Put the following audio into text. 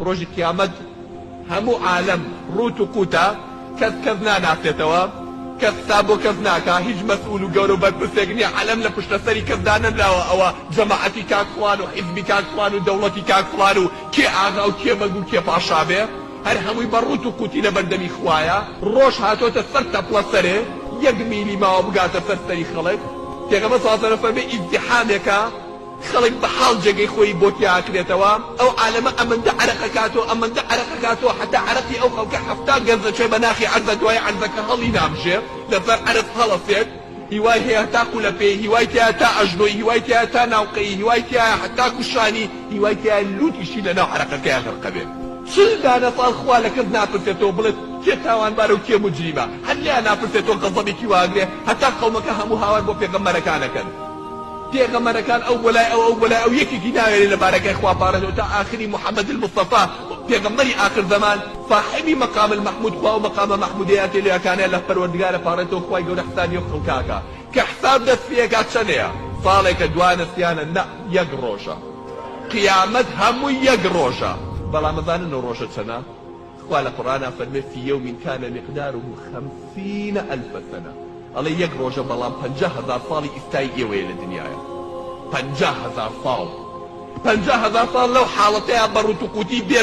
ڕۆژی قیامەت هەموو عالم ڕوت و قوتە کەس ناناسێتەوە کەس تا بۆ کەس ناکا هیچ مەسئول و گەورە و بەرپرسێک نییە عالم لە پشتەسەری کەسدا نەدراوە ئەوە جەماعەتی کاک فڵان و حیزبی کاک فڵان و دەوڵەتی کاک فڵان و کێ ئاغا و کێ مەگ و کێ پاشا بێ هەر هەمووی بە ڕوت و قوتی لە بەردەمی خوایە ڕۆژ هاتۆتە سەر تەپڵە سەرێ یەک میلی ماوە بگاتە سەر سەری خەڵک پێغەمبەر صلی الله علیه و سلم فەرمێ ئیزدیحامێکە خەڵک بە حاڵ جێگەی خۆی بۆ تیاکرێتەوە ئەو عالەمە ئەمەندە عەرەقەکاتەوە ئەمەندە عەرەقەکاتەوە حتا عەرەقی ئەو خەڵکە هەفتا گەنج دەچێ بە ناخی عەرزە دوای عەرزەکە هەڵی نامژێ لەسەر عەرز هەڵەسێت هیوای هەیە تا قولەپێی هیوای تایە تا ئەژنۆی هیوای تایە تا ناوقەیی هیوای تایە حتا کوشانی هیوای تایە لوتیشی لەناو عەرەقەکەیە غەرقە بێت چل دانە ساڵ خوا لە کەس ناپرسێتەوە بڵێت کێ تاوانبارە و کێ موجریمە هەر لیان ناپرسێتەوە غەزەبێکی واگرێ هەتا قەومەکە هەموو هاوار بۆ پێغەمبەرەکانەکەن پێغەمبەرەکان ئەو بەلای ئەو یەکێکی ناوێنێ لە بارەکەی خوا پارێتەوە تا ئاخری محەممەد المستەفا پێغەمبەری ئاخر زەمان صاحبی مەقام المەحمود خوا و مەقامە مەحمودیەتی لێیەکانەیە لە پەروەردگارە پارێتەوە خوای گەورە حسابی و خەڵکاکە کە حساب دەست پێکات چەندەیە ساڵێکە دوانەستیانە نە یەک ڕۆژە قیامەت هەموو یەک ڕۆژە بەڵام ئەزانن ئەو ڕۆژە چەندە خوا لە قورئانە فەرمێ فی یوم کان مقداره 50,000 سنة ئەڵێ یەک ڕۆژە بەڵام 50,000 ساڵی ئیستای ئێوەیە لە دنیاە 50,000 ساڵ 50,000 ساڵ لەو حاڵەتەیە بە ڕوت و قوتی بێ